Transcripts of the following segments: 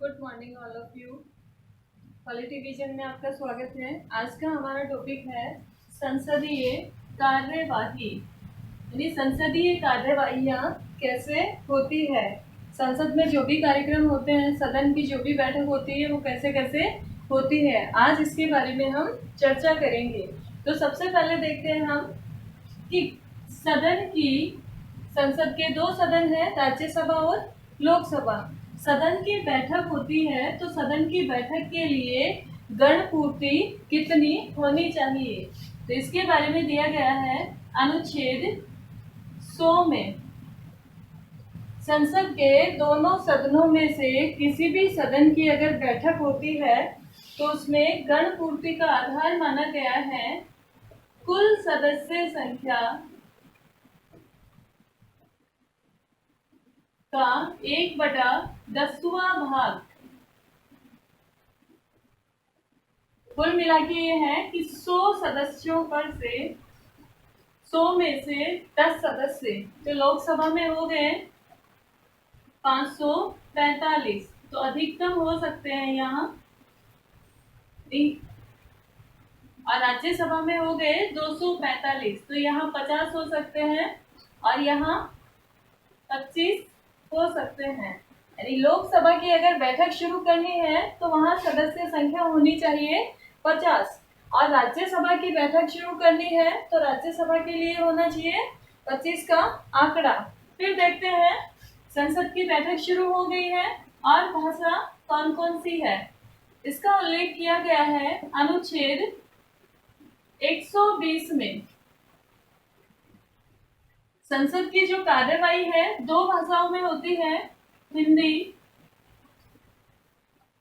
Good morning all of you. Polity vision में आपका स्वागत है। आज का हमारा टॉपिक है संसदीय कार्यवाही, यानी संसदीय कार्यवाहियाँ कैसे होती है। संसद में जो भी कार्यक्रम होते हैं, सदन की जो भी बैठक होती है, वो कैसे कैसे होती है, आज इसके बारे में हम चर्चा करेंगे। तो सबसे पहले देखते हैं हम कि संसद के दो सदन है, राज्यसभा और लोकसभा। सदन की बैठक होती है तो सदन की बैठक के लिए गण पूर्ति कितनी होनी चाहिए, तो इसके बारे में दिया गया है अनुच्छेद 100 में। संसद के दोनों सदनों में से किसी भी सदन की अगर बैठक होती है तो उसमें गण पूर्ति का आधार माना गया है कुल सदस्य संख्या का 1/10वां भाग। कुल मिला के ये है कि 100 सदस्यों पर से 100 में से 10 सदस्य, तो लोकसभा में हो गए 545, तो अधिकतम हो सकते हैं यहाँ, और राज्यसभा में हो गए 245, तो यहाँ 50 हो सकते हैं और यहाँ 25 हो सकते हैं। यानी लोकसभा की अगर बैठक शुरू करनी है तो वहां सदस्य संख्या होनी चाहिए 50, और राज्यसभा की बैठक शुरू करनी है तो राज्यसभा के लिए होना चाहिए 25 का आंकड़ा। फिर देखते हैं संसद की बैठक शुरू हो गई है और भाषा कौन कौन सी है, इसका उल्लेख किया गया है अनुच्छेद 120 में। संसद की जो कार्यवाही है 2 भाषाओं में होती है, हिंदी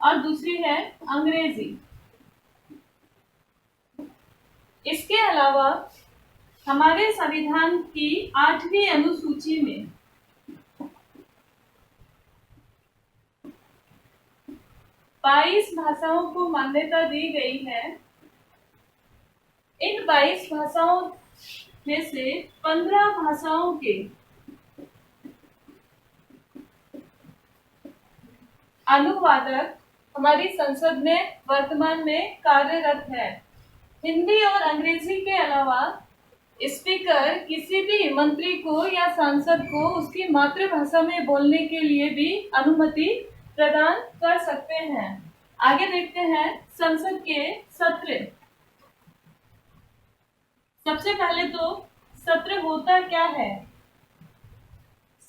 और दूसरी है अंग्रेजी। इसके अलावा हमारे संविधान की 8वीं अनुसूची में 22 भाषाओं को मान्यता दी गई है। इन 22 भाषाओं में से 15 भाषाओं के अनुवादक हमारी संसद में वर्तमान में कार्यरत है। हिंदी और अंग्रेजी के अलावा स्पीकर किसी भी मंत्री को या सांसद को उसकी मातृभाषा में बोलने के लिए भी अनुमति प्रदान कर सकते हैं। आगे देखते हैं संसद के सत्र। सबसे पहले तो सत्र होता क्या है।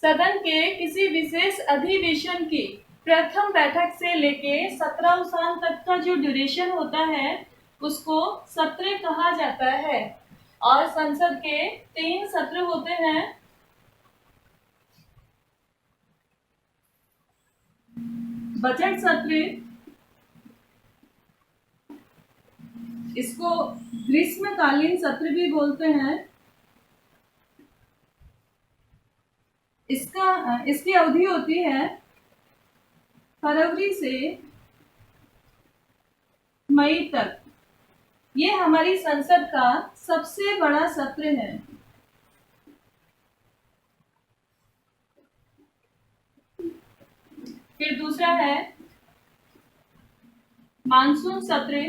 सदन के किसी विशेष अधिवेशन की प्रथम बैठक से लेके 17 साल तक का जो ड्यूरेशन होता है उसको सत्र कहा जाता है। और संसद के 3 सत्र होते हैं। बजट सत्र, इसको ग्रीष्मकालीन सत्र भी बोलते हैं। इसकी अवधि होती है फरवरी से मई तक। ये हमारी संसद का सबसे बड़ा सत्र है। फिर दूसरा है मानसून सत्र।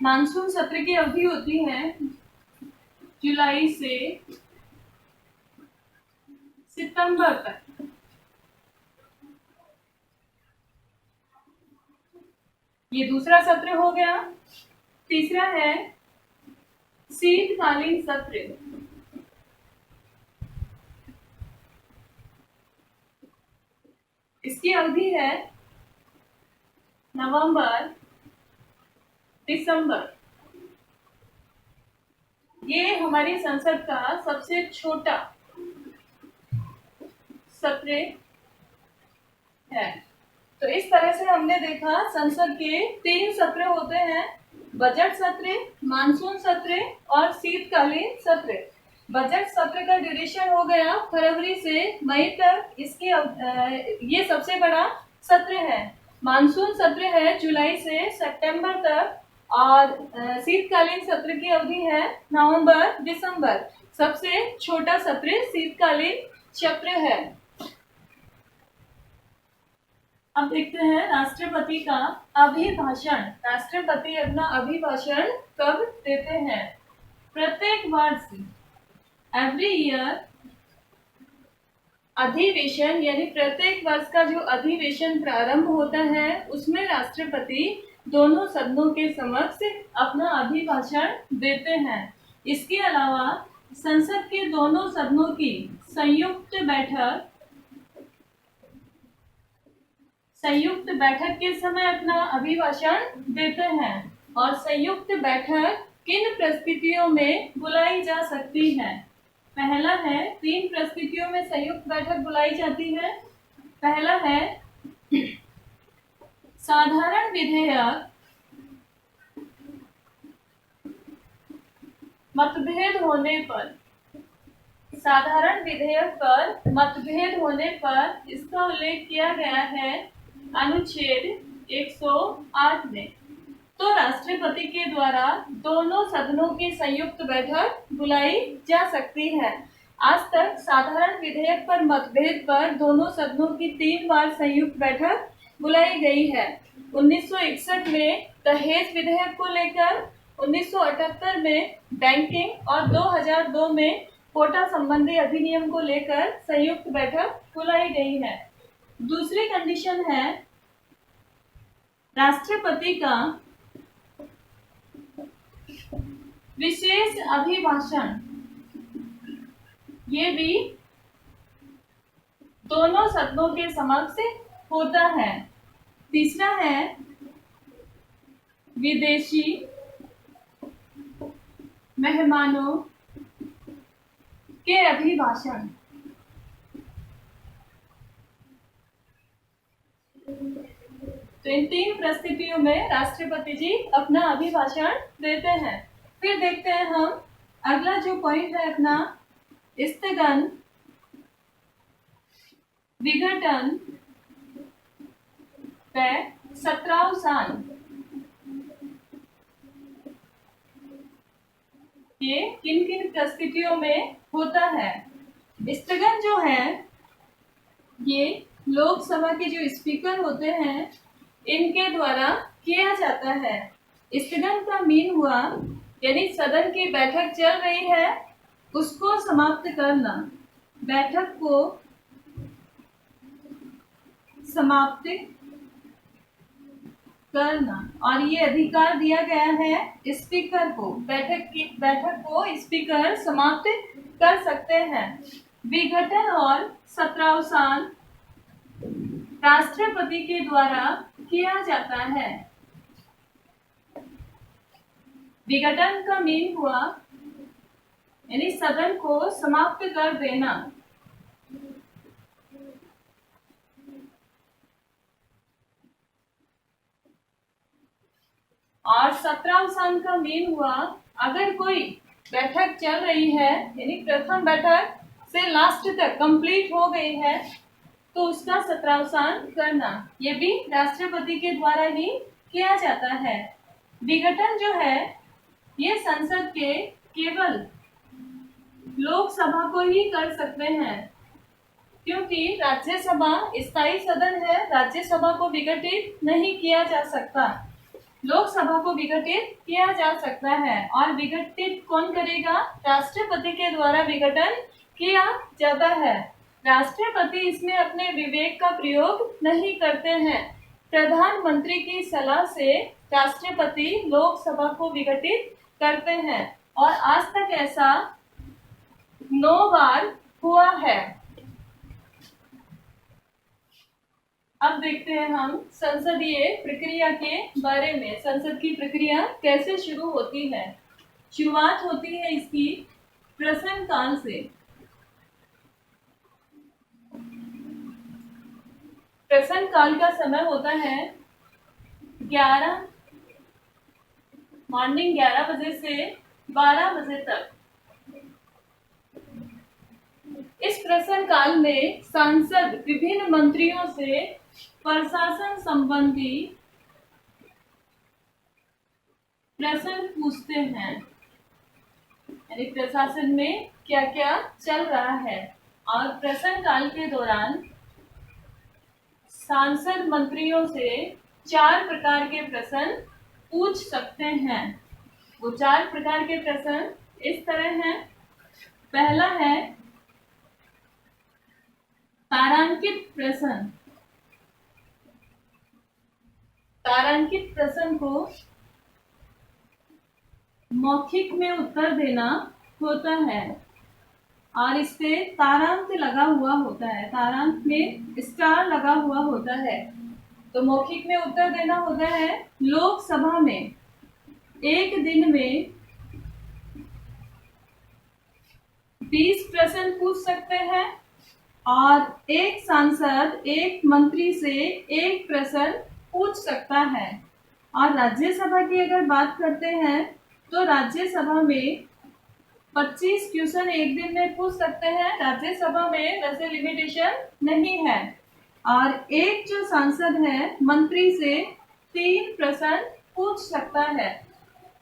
मानसून सत्र की अवधि होती है जुलाई से सितंबर तक। ये दूसरा सत्र हो गया। तीसरा है शीतकालीन सत्र। इसकी अवधि है नवंबर दिसंबर। ये हमारी संसद का सबसे छोटा सत्र है। तो इस तरह से हमने देखा संसद के 3 सत्र होते हैं, बजट सत्र, मानसून सत्र और शीतकालीन सत्र। बजट सत्र का ड्यूरेशन हो गया फरवरी से मई तक, ये सबसे बड़ा सत्र है। मानसून सत्र है जुलाई से सितंबर तक और शीतकालीन सत्र की अवधि है नवंबर दिसंबर। सबसे छोटा सत्र शीतकालीन सत्र है। अब देखते हैं राष्ट्रपति का अभिभाषण। राष्ट्रपति अपना अभिभाषण कब देते हैं? प्रत्येक वर्ष, एवरी ईयर, अधिवेशन यानी प्रत्येक वर्ष का जो अधिवेशन प्रारंभ होता है उसमें राष्ट्रपति दोनों सदनों के समक्ष अपना अभिभाषण देते हैं। इसके अलावा संसद के दोनों सदनों की संयुक्त बैठक के समय अपना अभिभाषण देते हैं। और संयुक्त बैठक किन परिस्थितियों में बुलाई जा सकती है? पहला है, 3 परिस्थितियों में संयुक्त बैठक बुलाई जाती है। पहला है साधारण विधेयक मतभेद होने पर। साधारण विधेयक पर मतभेद होने पर इसका उल्लेख किया गया है अनुच्छेद 108 में। तो राष्ट्रपति के द्वारा दोनों सदनों की संयुक्त बैठक बुलाई जा सकती है। आज तक साधारण विधेयक पर मतभेद पर दोनों सदनों की 3 बार संयुक्त बैठक बुलाई गई है। 1961 में दहेज विधेयक को लेकर, 1978 में बैंकिंग और 2002 में कोटा संबंधी अधिनियम को लेकर संयुक्त बैठक बुलाई गई है। दूसरी कंडीशन है राष्ट्रपति का विशेष अभिभाषण। ये भी दोनों सदनों के समक्ष होता है। तीसरा है विदेशी मेहमानों के अभिभाषण। तो इन 3 परिस्थितियों में राष्ट्रपति जी अपना अभिभाषण देते हैं। फिर देखते हैं हम अगला जो पॉइंट है अपना, स्थगन, विघटन व सत्रावसान। ये किन किन परिस्थितियों में होता है? स्थगन जो है ये लोकसभा के जो स्पीकर होते हैं इनके द्वारा किया जाता है। स्थगन का मीन हुआ यानी सदन की बैठक चल रही है उसको समाप्त करना, बैठक को समाप्त करना। और ये अधिकार दिया गया है स्पीकर को। बैठक को स्पीकर समाप्त कर सकते हैं। विघटन और सत्रावसान राष्ट्रपति के द्वारा किया जाता है। विघटन का मीन हुआ यानी सदन को समाप्त कर देना। और सत्रावसान का मीन हुआ अगर कोई बैठक चल रही है यानी प्रथम बैठक से लास्ट तक कंप्लीट हो गई है तो उसका सत्रावसान करना। ये भी राष्ट्रपति के द्वारा ही किया जाता है। विघटन जो है ये संसद के केवल लोकसभा को ही कर सकते हैं क्योंकि राज्यसभा स्थायी सदन है, राज्यसभा को विघटित नहीं किया जा सकता। लोकसभा को विघटित किया जा सकता है। और विघटित कौन करेगा? राष्ट्रपति के द्वारा विघटन किया जाता है। राष्ट्रपति इसमें अपने विवेक का प्रयोग नहीं करते हैं। प्रधानमंत्री की सलाह से राष्ट्रपति लोकसभा को विघटित करते हैं और आज तक ऐसा 9 बार हुआ है। अब देखते हैं हम संसदीय प्रक्रिया के बारे में। संसद की प्रक्रिया कैसे शुरू होती है? शुरुआत होती है इसकी प्रश्नकाल से। प्रश्नकाल का समय होता है मॉर्निंग 11 बजे से 12 बजे तक। इस प्रश्नकाल में सांसद विभिन्न मंत्रियों से प्रशासन संबंधी प्रश्न पूछते हैं। यानी प्रशासन में क्या क्या चल रहा है। और प्रश्नकाल के दौरान सांसद मंत्रियों से 4 प्रकार के प्रश्न पूछ सकते हैं। वो 4 प्रकार के प्रश्न इस तरह हैं। पहला है तारांकित प्रश्न। तारांकित प्रश्न को मौखिक में उत्तर देना होता है और इस पे तारांक लगा हुआ होता है, तारांक में स्टार लगा हुआ होता है। तो मौखिक में उत्तर देना होता है। लोकसभा में एक दिन में 20 प्रश्न पूछ सकते हैं और एक सांसद एक मंत्री से एक प्रश्न पूछ सकता है। और राज्यसभा की अगर बात करते हैं तो राज्यसभा में 25 क्वेश्चन एक दिन में पूछ सकते हैं। राज्यसभा में वैसे लिमिटेशन नहीं है। और एक जो सांसद है मंत्री से 3 प्रश्न पूछ सकता है।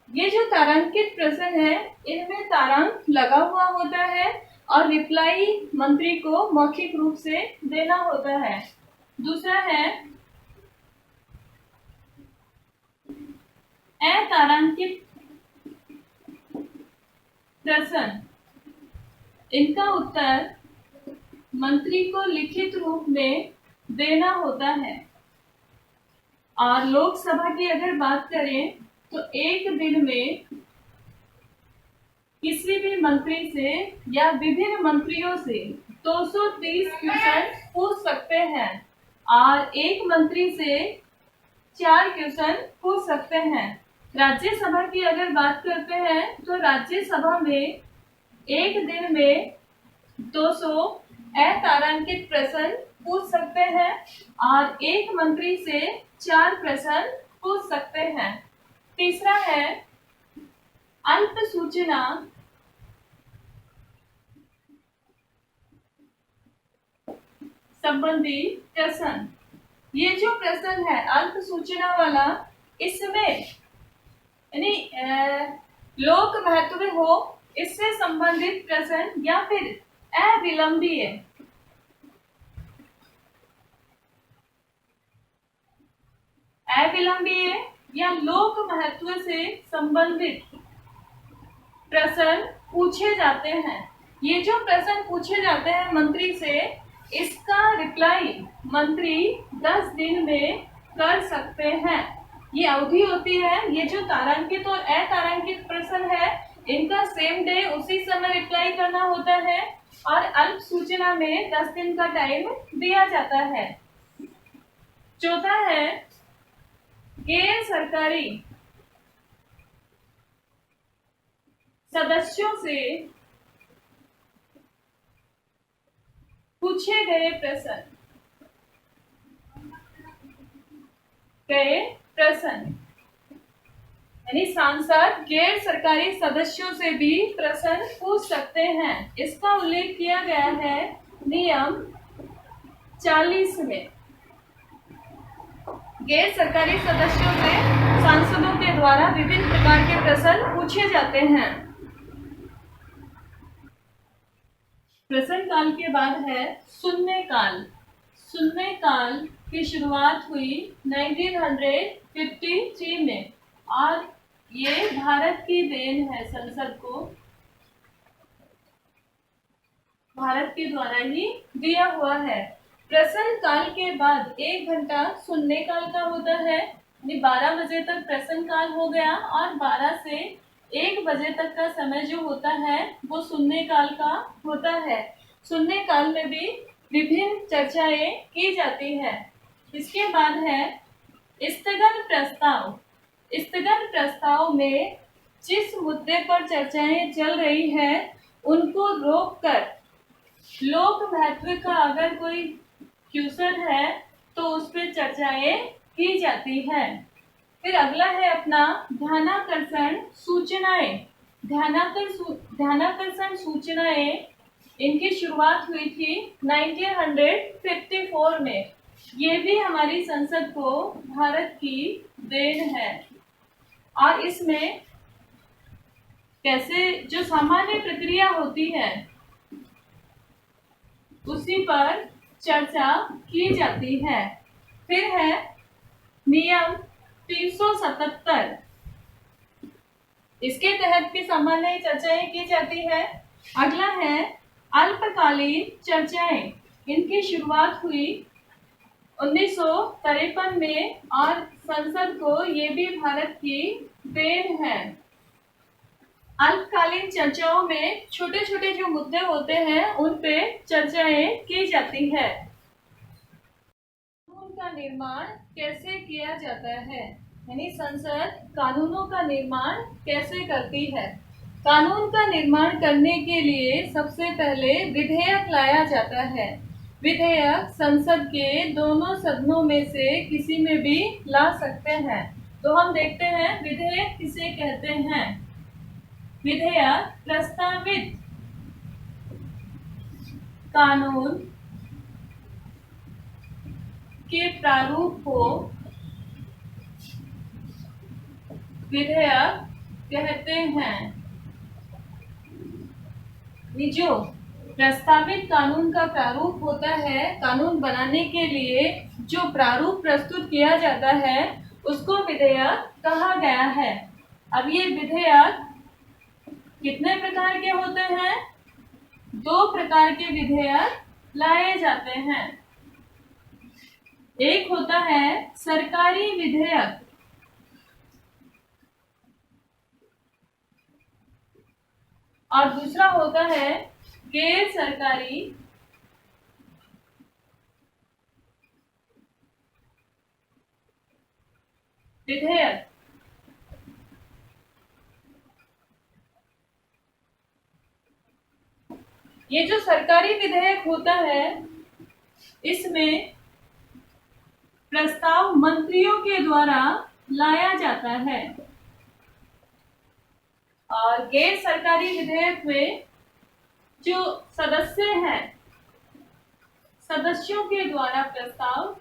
ये जो तारांकित प्रश्न है इनमें तारांक लगा हुआ होता है और रिप्लाई मंत्री को मौखिक रूप से देना होता है। दूसरा है अतारांकित प्रश्न। इनका उत्तर मंत्री को लिखित रूप में देना होता है। और लोकसभा की अगर बात करें तो एक दिन में किसी भी मंत्री से या विभिन्न मंत्रियों से 230 क्वेश्चन पूछ सकते हैं और एक मंत्री से 4 क्वेश्चन पूछ सकते हैं। राज्यसभा की अगर बात करते हैं तो राज्यसभा में एक दिन में 200 अतारांकित प्रश्न पूछ सकते हैं और एक मंत्री से 4 प्रश्न पूछ सकते हैं। तीसरा है अल्प सूचना संबंधी प्रश्न। ये जो प्रश्न है अल्प सूचना वाला, इसमें यानी लोक महत्व हो इससे संबंधित प्रश्न या फिर अविलंबीय या लोक महत्व से संबंधित प्रश्न पूछे जाते हैं। ये जो प्रश्न पूछे जाते हैं मंत्री से, इसका रिप्लाई मंत्री 10 दिन में कर सकते हैं। ये अवधि होती है। ये जो तारांकित और अतारांकित प्रश्न है इनका सेम डे उसी समय रिप्लाई करना होता है और अल्प सूचना में 10 दिन का टाइम दिया जाता है। चौथा है गैर सरकारी सदस्यों से पूछे गए प्रश्न। यानी सांसद गैर सरकारी सदस्यों से भी प्रश्न पूछ सकते हैं। इसका उल्लेख किया गया है नियम 40 में। गैर सरकारी सदस्यों से सांसदों के द्वारा विभिन्न प्रकार के प्रश्न पूछे जाते हैं। प्रश्नकाल के बाद है शून्यकाल। शून्यकाल की शुरुआत हुई 1953 में और ये भारत की देन है। संसद को भारत के द्वारा ही दिया हुआ है। प्रश्नकाल के बाद 1 घंटा शून्यकाल का होता है। 12 बजे तक प्रश्नकाल हो गया और 12 से 1 बजे तक का समय जो होता है वो शून्यकाल का होता है। शून्यकाल में भी विभिन्न चर्चाएं की जाती है। इसके बाद है स्थगन प्रस्ताव। स्थगन प्रस्ताव में जिस मुद्दे पर चर्चाएं चल रही है उनको रोककर लोक महत्व का अगर कोई क्वेश्चन है तो उस पर चर्चाएं की जाती है। फिर अगला है अपना ध्यानाकर्षण सूचनाएं। ध्यानाकर्षण सूचनाएं इनकी शुरुआत हुई थी 1954 में। ये भी हमारी संसद को भारत की देन है और इसमें कैसे जो सामान्य प्रक्रिया होती है उसी पर चर्चा की जाती है। फिर है नियम 377, इसके तहत भी सामान्य चर्चाएं की जाती है। अगला है अल्पकालीन चर्चाएं, इनकी शुरुआत हुई 1953 में और संसद को ये भी भारत की देन है। अल्पकालीन चर्चाओं में छोटे छोटे जो मुद्दे होते हैं उन पे चर्चाएं की जाती है। कानून का निर्माण कैसे किया जाता है, यानी संसद कानूनों का निर्माण कैसे करती है। कानून का निर्माण करने के लिए सबसे पहले विधेयक लाया जाता है। विधेयक संसद के दोनों सदनों में से किसी में भी ला सकते हैं। तो हम देखते हैं विधेयक किसे कहते हैं। विधेयक प्रस्तावित कानून के प्रारूप को विधेयक कहते हैं। ये जो प्रस्तावित कानून का प्रारूप होता है, कानून बनाने के लिए जो प्रारूप प्रस्तुत किया जाता है उसको विधेयक कहा गया है। अब ये विधेयक कितने प्रकार के होते हैं? 2 प्रकार के विधेयक लाए जाते हैं। एक होता है सरकारी विधेयक और दूसरा होता है गैर सरकारी विधेयक। ये जो सरकारी विधेयक होता है इसमें प्रस्ताव मंत्रियों के द्वारा लाया जाता है और गैर सरकारी विधेयक में जो सदस्य हैं सदस्यों के द्वारा प्रस्ताव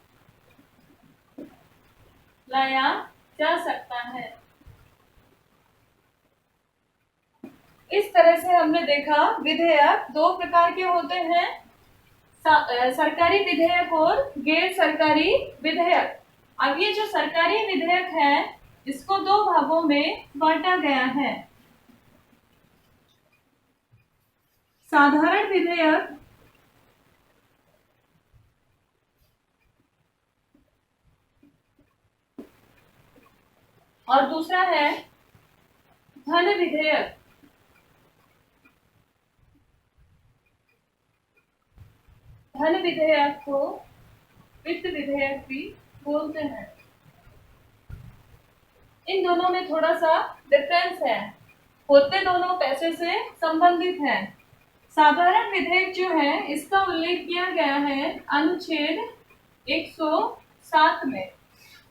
लाया जा सकता है। इस तरह से हमने देखा विधेयक 2 प्रकार के होते हैं, सरकारी विधेयक और गैर सरकारी विधेयक। अब ये जो सरकारी विधेयक है इसको 2 भागों में बांटा गया है। साधारण विधेयक और दूसरा है धन विधेयक। धन विधेयक को वित्त विधेयक भी बोलते हैं। इन दोनों में थोड़ा सा डिफरेंस है, होते दोनों पैसे से संबंधित हैं। साधारण विधेयक जो है इसका उल्लेख किया गया है अनुच्छेद 107 में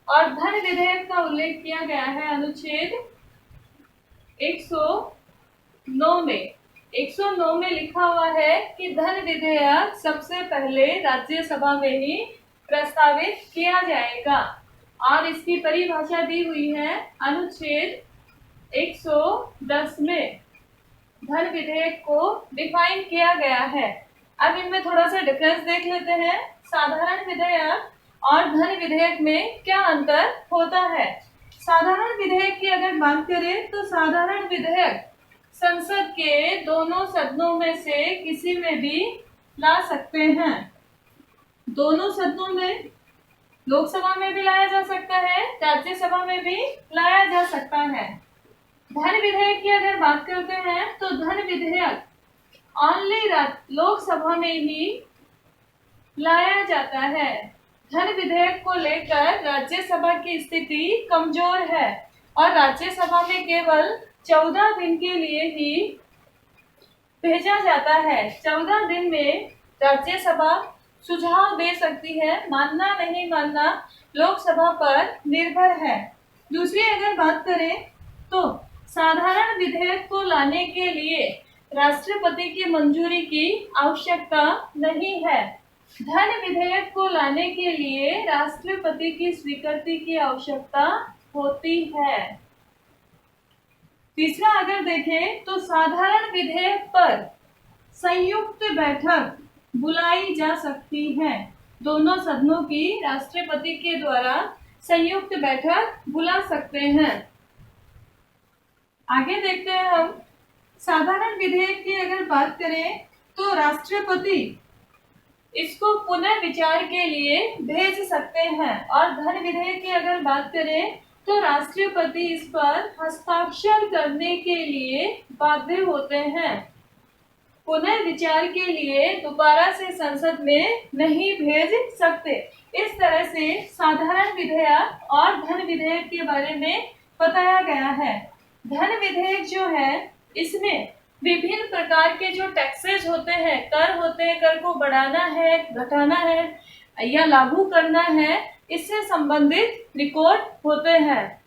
और धन विधेयक का उल्लेख किया गया है अनुच्छेद 109 में। 109 में लिखा हुआ है कि धन विधेयक सबसे पहले राज्यसभा में ही प्रस्तावित किया जाएगा और इसकी परिभाषा दी हुई है अनुच्छेद 110 में। धन विधेयक को डिफाइन किया गया है। अब इनमें थोड़ा सा डिफरेंस देख लेते हैं। साधारण विधेयक और धन विधेयक में क्या अंतर होता है। साधारण विधेयक की अगर बात करें तो साधारण विधेयक संसद के दोनों सदनों में से किसी में भी ला सकते हैं। दोनों सदनों में, लोकसभा में भी लाया जा सकता है, राज्यसभा में भी लाया जा सकता है। धन विधेयक की अगर बात करते हैं तो धन विधेयक ओनली लोकसभा में ही लाया जाता है। धन विधेयक को लेकर राज्यसभा की स्थिति कमजोर है और राज्यसभा में केवल 14 दिन के लिए ही भेजा जाता है। 14 दिन में राज्यसभा सुझाव दे सकती है, मानना नहीं मानना लोकसभा पर निर्भर है। दूसरी अगर बात करें तो साधारण विधेयक को लाने के लिए राष्ट्रपति की मंजूरी की आवश्यकता नहीं है। धन विधेयक को लाने के लिए राष्ट्रपति की स्वीकृति की आवश्यकता होती है। तीसरा अगर देखें तो साधारण विधेयक पर संयुक्त बैठक बुलाई जा सकती है। दोनों सदनों की राष्ट्रपति के द्वारा संयुक्त बैठक बुला सकते हैं। आगे देखते हैं हम साधारण विधेयक की अगर बात करें तो राष्ट्रपति इसको पुनर्विचार के लिए भेज सकते हैं, और धन विधेयक की अगर बात करें तो राष्ट्रपति इस पर हस्ताक्षर करने के लिए बाध्य होते हैं। पुनर्विचार के लिए दोबारा से संसद में नहीं भेज सकते। इस तरह से साधारण विधेयक और धन विधेयक के बारे में बताया गया है। धन विधेयक जो है इसमें विभिन्न प्रकार के जो टैक्सेस होते हैं, कर होते हैं, कर को बढ़ाना है, घटाना है या लागू करना है, इससे संबंधित रिकॉर्ड होते हैं।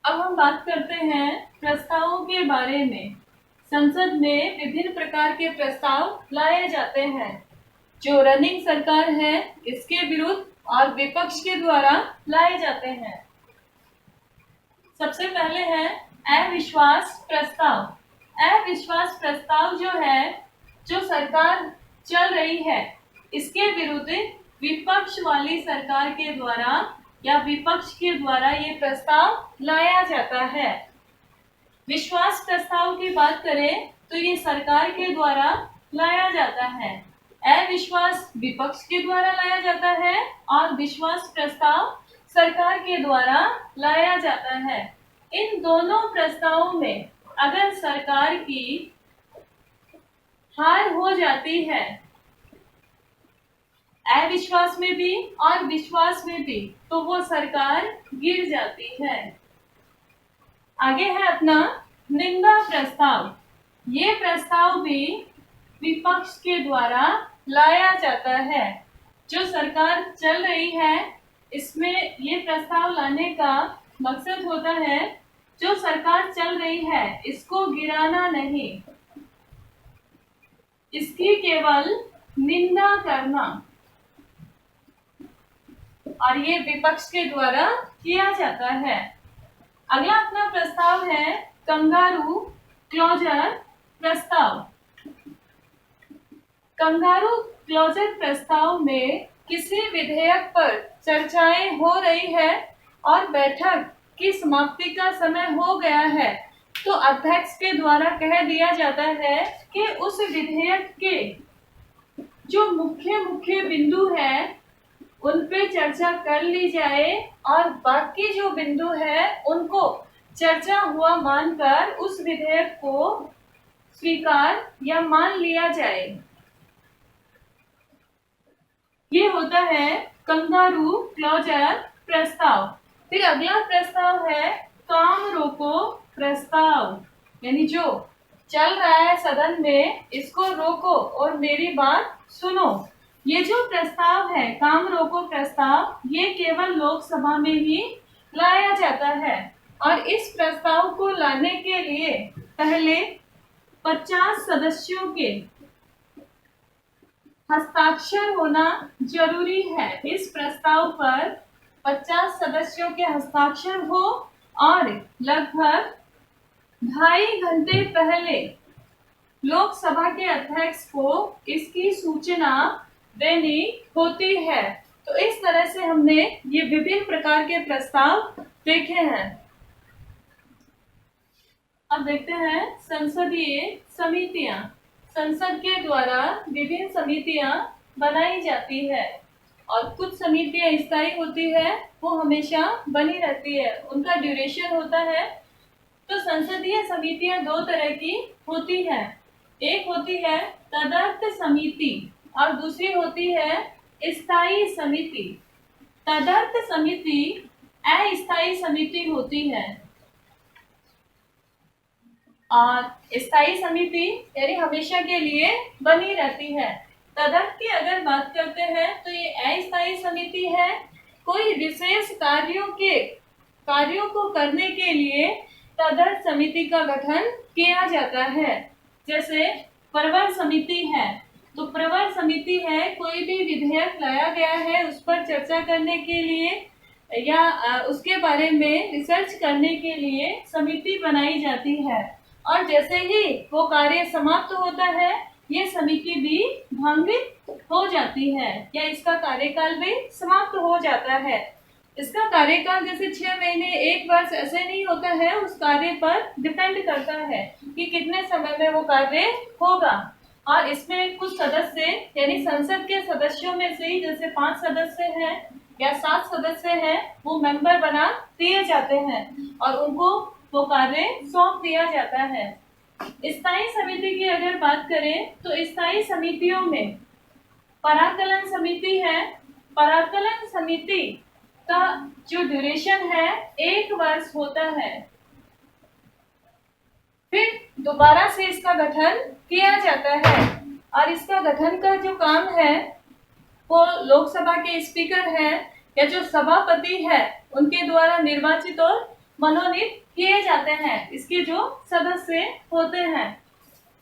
अब हम बात करते हैं प्रस्तावों के बारे में। संसद में विभिन्न प्रकार के प्रस्ताव लाए जाते हैं। जो रनिंग सरकार है इसके विरुद्ध और विपक्ष के द्वारा लाए जाते हैं। सबसे पहले है अविश्वास प्रस्ताव। अविश्वास प्रस्ताव जो है, जो सरकार चल रही है इसके विरुद्ध विपक्ष वाली सरकार के द्वारा या विपक्ष के द्वारा ये प्रस्ताव लाया जाता है। विश्वास प्रस्ताव की बात करें तो ये सरकार के द्वारा लाया जाता है। अविश्वास विपक्ष के द्वारा लाया जाता है और विश्वास प्रस्ताव सरकार के द्वारा लाया जाता है। इन दोनों प्रस्तावों में अगर सरकार की हार हो जाती है, अविश्वास में भी और विश्वास में भी, तो वो सरकार गिर जाती है। आगे है अपना निंदा प्रस्ताव। ये प्रस्ताव भी विपक्ष के द्वारा लाया जाता है। जो सरकार चल रही है इसमें ये प्रस्ताव लाने का मकसद होता है, जो सरकार चल रही है इसको गिराना नहीं, इसकी केवल निंदा करना, और ये विपक्ष के द्वारा किया जाता है। अगला अपना प्रस्ताव है कंगारू क्लोजर प्रस्ताव। कंगारू क्लोजर प्रस्ताव में किसी विधेयक पर चर्चाएं हो रही है और बैठक की समाप्ति का समय हो गया है, तो अध्यक्ष के द्वारा कह दिया जाता है कि उस विधेयक के जो मुख्य मुख्य बिंदु है उन पे चर्चा कर ली जाए और बाकी जो बिंदु है उनको चर्चा हुआ मानकर उस विधेयक को स्वीकार या मान लिया जाए। ये होता है कंगारू क्लोजर प्रस्ताव। फिर अगला प्रस्ताव है काम रोको प्रस्ताव, यानी जो चल रहा है सदन में इसको रोको और मेरी बात सुनो। ये जो प्रस्ताव है काम रोको प्रस्ताव, ये केवल लोकसभा में ही लाया जाता है और इस प्रस्ताव को लाने के लिए पहले 50 सदस्यों के हस्ताक्षर होना जरूरी है। इस प्रस्ताव पर 50 सदस्यों के हस्ताक्षर हो और लगभग 2.5 घंटे पहले लोकसभा के अध्यक्ष को इसकी सूचना देनी होती है। तो इस तरह से हमने ये विभिन्न प्रकार के प्रस्ताव देखे हैं। अब देखते हैं संसदीय समितियां। संसद के द्वारा विभिन्न समितियां बनाई जाती है और कुछ समितियां स्थायी होती है, वो हमेशा बनी रहती है, उनका ड्यूरेशन होता है। तो संसदीय समितियां दो तरह की होती है, एक होती है तदर्थ समिति और दूसरी होती है स्थायी समिति। तदर्थ समिति अस्थायी समिति होती है और स्थायी समिति यानी हमेशा के लिए बनी रहती है। तदर्थ की अगर बात करते हैं तो ये अस्थायी समिति है। कोई विशेष कार्यों को करने के लिए तदर्थ समिति का गठन किया जाता है। जैसे प्रवर समिति है, तो प्रवर समिति है कोई भी विधेयक लाया गया है उस पर चर्चा करने के लिए या उसके बारे में रिसर्च करने के लिए समिति बनाई जाती है। और जैसे ही वो कार्य समाप्त होता है, ये समिति भी भंग हो जाती है या इसका कार्यकाल भी समाप्त हो जाता है। इसका कार्यकाल जैसे 6 महीने 1 वर्ष ऐसे नहीं होता है, उस कार्य पर डिपेंड करता है कि कितने समय में वो कार्य होगा। और इसमें कुछ सदस्य यानी संसद के सदस्यों में से ही जैसे 5 सदस्य हैं या 7 सदस्य हैं, वो मेंबर बना दिए जाते हैं और उनको वो कार्य सौंप दिया जाता है। स्थायी समिति की अगर बात करें तो स्थायी समितियों में पराकलन समिति है। पराकलन समिति का जो ड्यूरेशन है 1 वर्ष होता है। फिर दोबारा से इसका गठन किया जाता है और इसका गठन का जो काम है वो लोकसभा के स्पीकर हैं या जो सभापति है उनके द्वारा निर्वाचित और मनोनीत किए जाते हैं। इसके जो सदस्य होते हैं,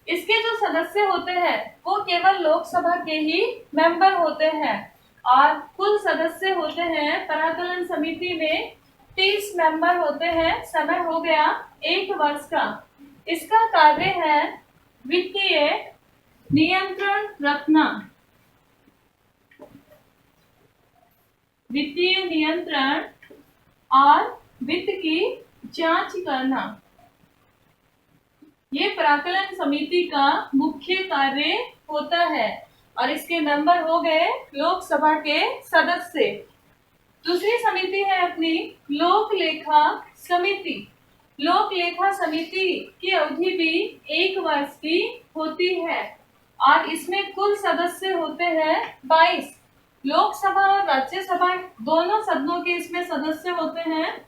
इसके जो सदस्य होते हैं वो केवल लोकसभा के ही मेंबर होते हैं और कुल सदस्य होते हैं पराकलन समिति में 30 मेंबर होते हैं। समय हो गया 1 वर्ष का। इसका कार्य है वित्तीय नियंत्रण रखना, वित्तीय नियंत्रण और वित्त की जांच करना। ये प्राकलन समिति का मुख्य कार्य होता है और इसके मेंबर हो गए लोकसभा के सदस्य। दूसरी समिति है अपनी लोक लेखा समिति। लोक लेखा समिति की अवधि भी 1 वर्ष की होती है और इसमें कुल सदस्य होते हैं 22। लोकसभा और राज्यसभा दोनों सदनों के इसमें सदस्य होते हैं।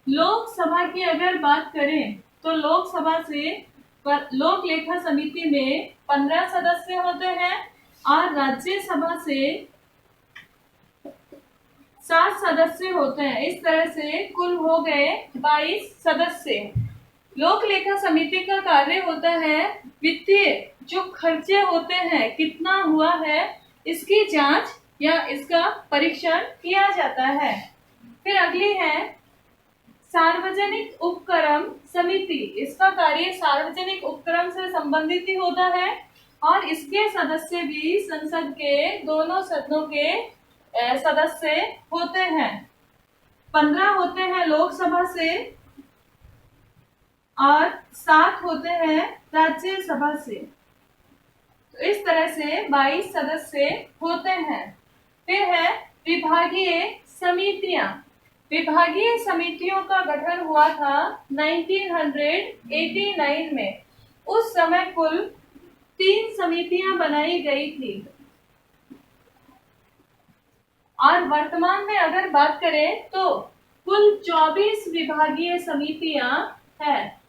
लोकसभा की अगर बात करें तो लोकसभा से लोक लेखा समिति में 15 सदस्य होते हैं और राज्यसभा से 7 सदस्य होते हैं। इस तरह से कुल हो गए 22 सदस्य। लोक लेखा समिति का कार्य होता है वित्तीय जो खर्चे होते हैं कितना हुआ है इसकी जांच या इसका परीक्षण किया जाता है। फिर अगली है सार्वजनिक उपक्रम समिति। इसका कार्य सार्वजनिक उपक्रम से संबंधित ही होता है और इसके सदस्य भी संसद के दोनों सदनों के सदस्य होते हैं। 15 होते हैं लोकसभा से और 7 होते हैं राज्यसभा से। तो इस तरह से 22 सदस्य होते हैं। फिर है विभागीय समितियां। विभागीय समितियों का गठन हुआ था 1989 में। उस समय कुल 3 समितियां बनाई गई थी और वर्तमान में अगर बात करें तो कुल 24 विभागीय समितियां हैं।